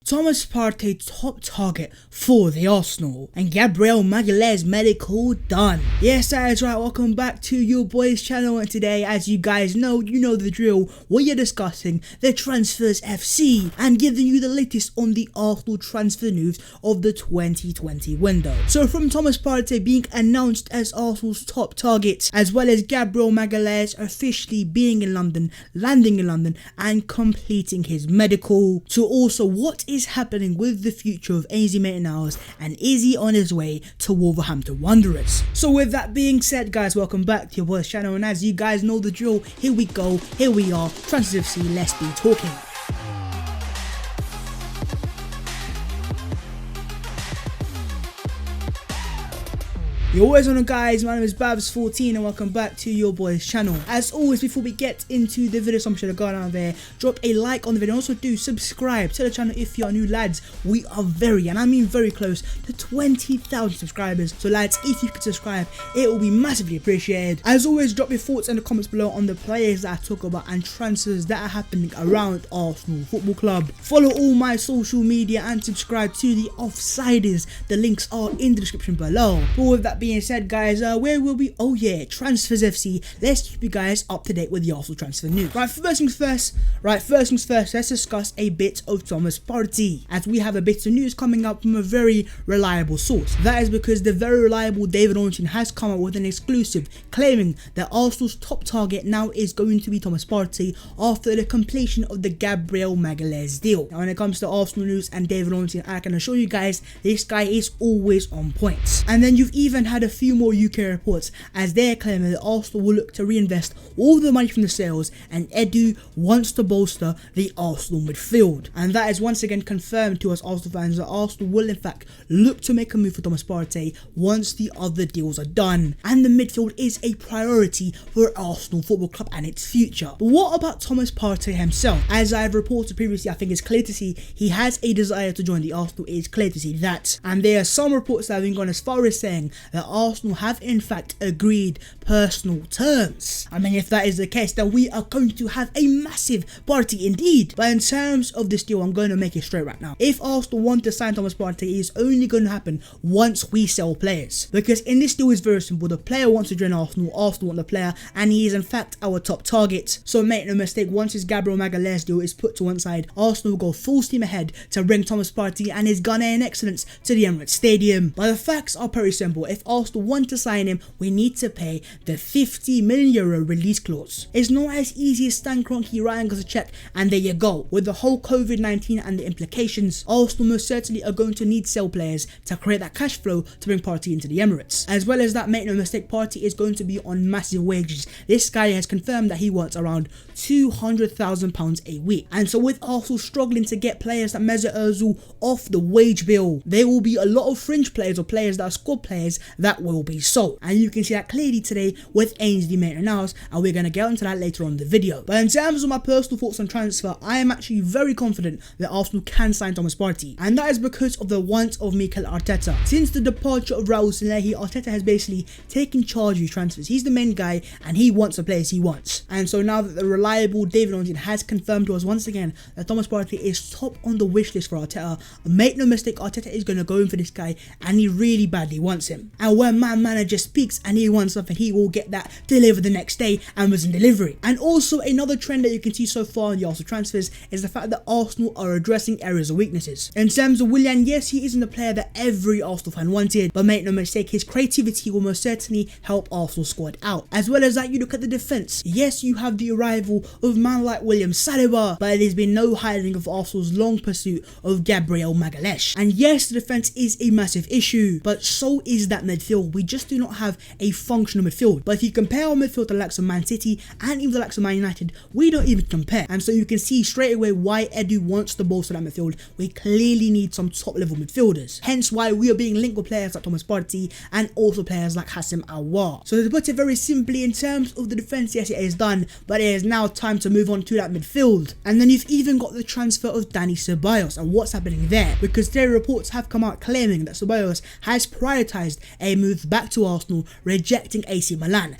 Thomas Partey top target for the Arsenal, and Gabriel Magalhaes medical done. Yes, that is right, welcome back to your boys channel, and today, as you guys know, you know the drill, we are discussing the Transfers FC and giving you the latest on the Arsenal transfer news of the 2020 window. So from Thomas Partey being announced as Arsenal's top target, as well as Gabriel Magalhaes officially being in London, landing in London and completing his medical, to also what is happening with the future of Magalhães, and is he on his way to Wolverhampton Wanderers? So with that being said, guys, welcome back to your boys channel, and as you guys know the drill, here we go, here we are, Transfers FC, let's be talking. Yo, what is on, guys? My name is Babs14 and welcome back to your boys channel. As always, before we get into the video, so I'm sure to go down there, drop a like on the video, and also do subscribe to the channel if you are new, lads. We are very, and I mean very close to 20,000 subscribers, so lads, if you could subscribe, it will be massively appreciated. As always, drop your thoughts in the comments below on the players that I talk about and transfers that are happening around Arsenal Football Club. Follow all my social media and subscribe to the Offsiders. The links are in the description below. But with that being said, guys, where will we? Oh yeah, Transfers FC. Let's keep you guys up to date with the Arsenal transfer news. First things first, let's discuss a bit of Thomas Partey, as we have a bit of news coming up from a very reliable source. That is because the very reliable David Ornstein has come up with an exclusive claiming that Arsenal's top target now is going to be Thomas Partey after the completion of the Gabriel Magalhaes deal. Now when it comes to Arsenal news and David Ornstein, I can assure you guys this guy is always on point. And then you've even had a few more UK reports as they're claiming that Arsenal will look to reinvest all the money from the sales, and Edu wants to bolster the Arsenal midfield. And that is once again confirmed to us Arsenal fans that Arsenal will in fact look to make a move for Thomas Partey once the other deals are done. And the midfield is a priority for Arsenal Football Club and its future. But what about Thomas Partey himself? As I have reported previously, I think it's clear to see he has a desire to join the Arsenal. It is clear to see that. And there are some reports that have been gone as far as saying that Arsenal have in fact agreed personal terms. I mean, if that is the case, then we are going to have a massive party indeed. But in terms of this deal, I'm going to make it straight right now. If Arsenal want to sign Thomas Partey, it is only going to happen once we sell players. Because in this deal is very simple. The player wants to join Arsenal, Arsenal want the player, and he is in fact our top target. So make no mistake, once this Gabriel Magalhaes deal is put to one side, Arsenal will go full steam ahead to bring Thomas Partey and his Ghanaian excellence to the Emirates Stadium. But the facts are very simple. If Arsenal want to sign him, we need to pay the €50 million release clause. It's not as easy as Stan Kroenke writing us a check and there you go. With the whole COVID-19 and the implications, Arsenal most certainly are going to need sell players to create that cash flow to bring Partey into the Emirates. As well as that, make no mistake, Partey is going to be on massive wages. This guy has confirmed that he wants around £200,000 a week. And so with Arsenal struggling to get players like Mesut Ozil off the wage bill, there will be a lot of fringe players or players that are squad players that will be sold. And you can see that clearly today with Magalhaes, and we're going to get into that later on in the video. But in terms of my personal thoughts on transfer, I am actually very confident that Arsenal can sign Thomas Partey, and that is because of the want of Mikel Arteta. Since the departure of Raul Sanllehi, Arteta has basically taken charge of his transfers. He's the main guy and he wants the players he wants. And so now that the reliable David Ornstein has confirmed to us once again that Thomas Partey is top on the wish list for Arteta, make no mistake, Arteta is going to go in for this guy and he really badly wants him. And when my manager speaks and he wants something, he will get that delivered the next day, Amazon delivery. And also another trend that you can see so far in the Arsenal transfers is the fact that Arsenal are addressing areas of weaknesses. In terms of Willian, yes, he isn't the player that every Arsenal fan wanted, but make no mistake, his creativity will most certainly help Arsenal squad out. As well as that, you look at the defence. Yes, you have the arrival of man like William Saliba, but there's been no hiding of Arsenal's long pursuit of Gabriel Magalhaes. And yes, the defence is a massive issue, but so is that midfield. We just do not have a functional midfield. But if you compare our midfield to the likes of Man City and even the likes of Man United, we don't even compare. And so you can see straight away why Edu wants to bolster that midfield. We clearly need some top level midfielders. Hence why we are being linked with players like Thomas Partey and also players like Hassan Aouar. So to put it very simply, in terms of the defence, yes, it is done, but it is now time to move on to that midfield. And then you've even got the transfer of Dani Ceballos and what's happening there, because their reports have come out claiming that Ceballos has prioritised a move back to Arsenal, rejecting AC Milan.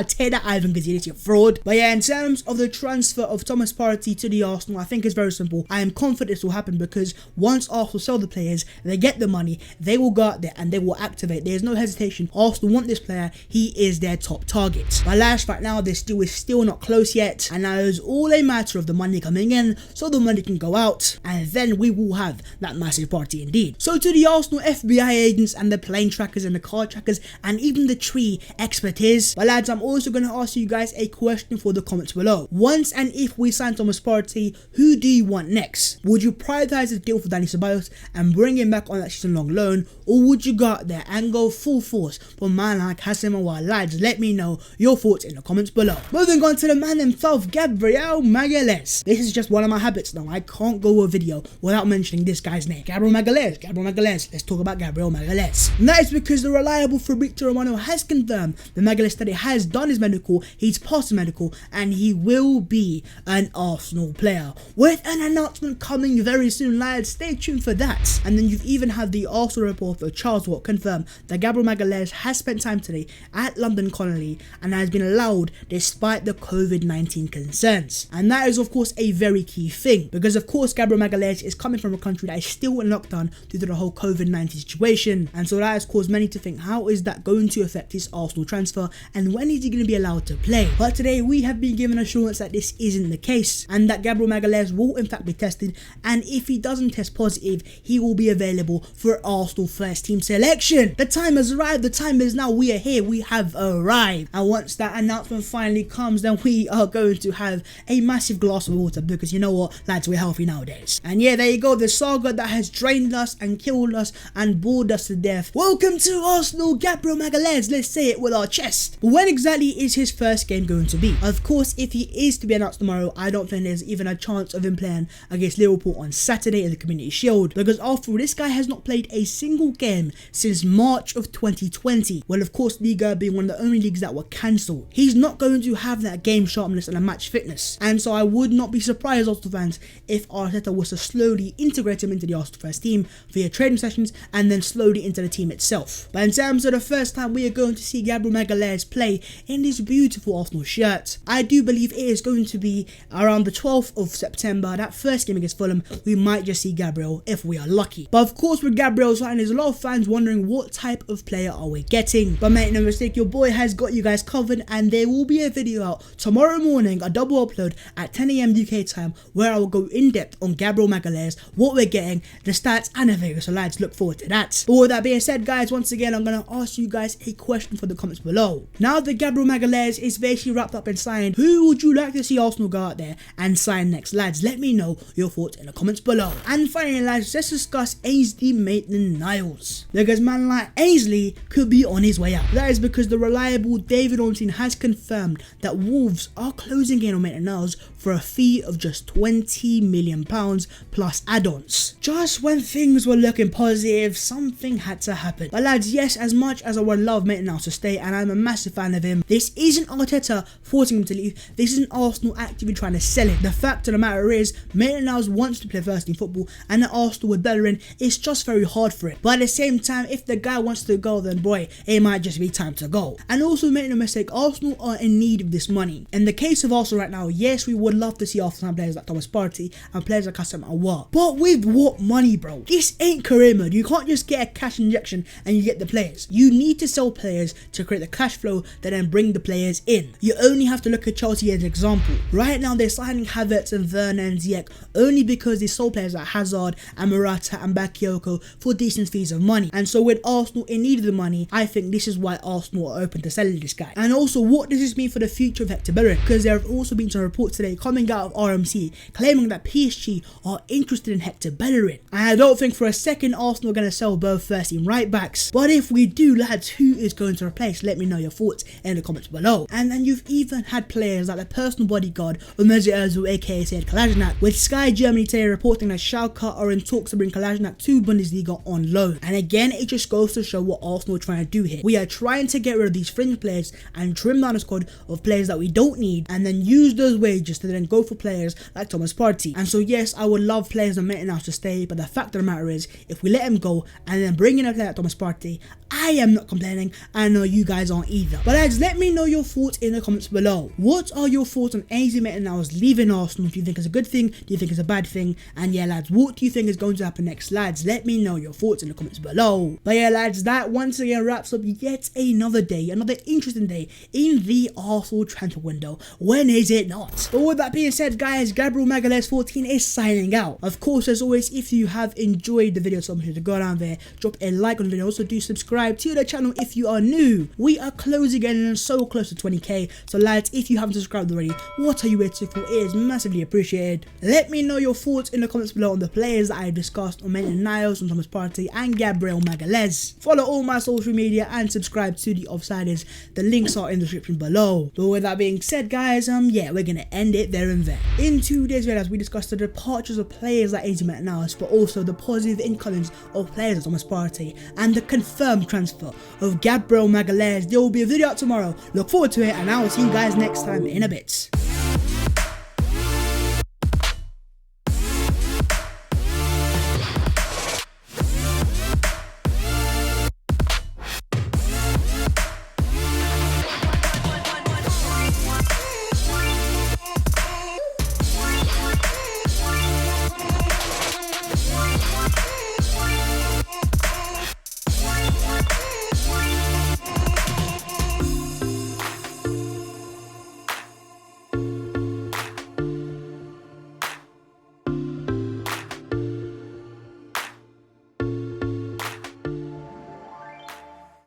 Take that, Ivan Gazidis, you fraud. But yeah, in terms of the transfer of Thomas Partey to the Arsenal, I think it's very simple. I am confident this will happen because once Arsenal sell the players, they get the money, they will go out there and they will activate. There's no hesitation. Arsenal want this player. He is their top target. But last, right now, this deal is still not close yet, and now it's all a matter of the money coming in so the money can go out, and then we will have that massive party indeed. So to the Arsenal FBI agents and the plane trackers and the car trackers and even the tree expertise, but lads, I'm also going to ask you guys a question for the comments below. Once and if we sign Thomas Partey, who do you want next? Would you prioritize the deal for Dani Ceballos and bring him back on that season-long loan, or would you go out there and go full force for a man like Arsenal? Lads, let me know your thoughts in the comments below. Moving on to the man himself, Gabriel Magalhães. This is just one of my habits now. I can't go a video without mentioning this guy's name. Gabriel Magalhães. Let's talk about Gabriel Magalhães. And that is because the reliable Fabrizio Romano has confirmed that Magalhães study has done his medical, he's passed his medical, and he will be an Arsenal player. With an announcement coming very soon, lads, stay tuned for that. And then you've even had the Arsenal reporter Charles Watt confirm that Gabriel Magalhães has spent time today at London Colony and has been allowed despite the COVID-19 concerns. And that is of course a very key thing, because of course Gabriel Magalhães is coming from a country that is still in lockdown due to the whole COVID-19 situation, and so that has caused many to think, how is that going to affect his Arsenal transfer and when is he going to be allowed to play? But today we have been given assurance that this isn't the case and that Gabriel Magalhães will in fact be tested, and if he doesn't test positive, he will be available for Arsenal first team selection. The time has arrived, the time is now, we are here, we have arrived, and once that announcement finally comes, then we are going to have a massive glass of water, because you know what, lads, we're healthy nowadays. And yeah, there you go, the saga that has drained us and killed us and bored us to death. Welcome to Arsenal, Gabriel Magalhães. Let's say it with our chest. But when exactly is his first game going to be? Of course, if he is to be announced tomorrow, I don't think there's even a chance of him playing against Liverpool on Saturday in the Community Shield, because after all, this guy has not played a single game since March of 2020. Well, of course, Liga being one of the only leagues that were cancelled. He's not going to have that game sharpness and a match fitness, and so I would not be surprised, Arsenal fans, if Arteta was to slowly integrate him into the Arsenal first team via training sessions and then slowly into the team itself. But in terms of the first time we are going to see Gabriel Magalhães play in this beautiful Arsenal shirt, I do believe it is going to be around the 12th of September, that first game against Fulham. We might just see Gabriel if we are lucky. But of course, with Gabriel's signing, there's a lot of fans wondering what type of player are we getting. But make no mistake, your boy has got you guys covered, and there will be a video out tomorrow morning, a double upload at 10 AM UK time, where I will go in depth on Gabriel Magalhães, what we're getting, the stats and the figures. So lads, look forward to that. But with that being said, guys, once again, I'm going to ask you guys a question for the comments below. Now that Gabriel Magalhães is basically wrapped up and signed, who would you like to see Arsenal go out there and sign next? Lads, let me know your thoughts in the comments below. And finally, lads, let's discuss Ainsley Maitland-Niles, because man like Ainsley could be on his way out. That is because the reliable David Ornstein has confirmed that Wolves are closing in on Maitland-Niles for a fee of just £20 million plus add-ons. Just when things were looking positive, something had to happen. But lads, yes, as much as I would love Maitland-Niles to stay, and I'm a massive fan of him, this isn't Arteta forcing him to leave. This isn't Arsenal actively trying to sell him. The fact of the matter is, Maitland-Niles wants to play first team football, and at Arsenal with Bellerin, it's just very hard for it. But at the same time, if the guy wants to go, then boy, it might just be time to go. And also, make no mistake, Arsenal are in need of this money. In the case of Arsenal right now, yes, we would love to see Arsenal players like Thomas Partey and players like Arsenal, but with what money, bro? This ain't career mode. You can't just get a cash injection and you get the players. You need to sell players to create the cash flow that then bring the players in. You only have to look at Chelsea as an example. Right now, they're signing Havertz and Werner and Ziyech only because they sold players like Hazard and Morata and Bakayoko for decent fees of money. And so with Arsenal in need of the money, I think this is why Arsenal are open to selling this guy. And also, what does this mean for the future of Hector Bellerin? Because there have also been some reports today coming out of RMC claiming that PSG are interested in Hector Bellerin. And I don't think for a second Arsenal are going to sell both first team right backs. But if we do, lads, who is going to replace? Let me know your thoughts in the comments below. And then you've even had players like the personal bodyguard of Mesut Ozil, aka Sead Kolasinac, with Sky Germany today reporting that Schalke are in talks to bring Kolasinac to Bundesliga on loan. And again, it just goes to show what Arsenal are trying to do here. We are trying to get rid of these fringe players and trim down a squad of players that we don't need, and then use those wages to then go for players like Thomas Partey. And so yes, I would love players like Maitland-Niles to stay, but the fact of the matter is, if we let him go and then bring in a player like Thomas Partey, Partey. I am not complaining, I know you guys aren't either. But lads, let me know your thoughts in the comments below. What are your thoughts on AZ Magalhães leaving Arsenal? Do you think it's a good thing? Do you think it's a bad thing? And yeah lads, what do you think is going to happen next lads? Let me know your thoughts in the comments below. But yeah lads, that once again wraps up yet another day, another interesting day in the Arsenal transfer window. When is it not? But with that being said guys, Gabriel Magalhaes 14 is signing out. Of course, as always, if you have enjoyed the video so much, to go down there, drop a like on the video, also do subscribe to the channel if you are new. We are closing in and so close to 20k, so lads, if you haven't subscribed already, what are you waiting for? It is massively appreciated. Let me know your thoughts in the comments below on the players that I discussed on Niles, on Thomas Partey and Gabriel Magalhaes. Follow all my social media and subscribe to the Offsiders. The links are in the description below. But with that being said guys, yeah, we're gonna end it there and there. In today's video, we discussed the departures of players like AZ Magalhães, but also the positive incomings of players like Thomas Partey and the confirmed transfer of Gabriel Magalhaes. There will be a video out tomorrow. Look forward to it, and I will see you guys next time in a bit.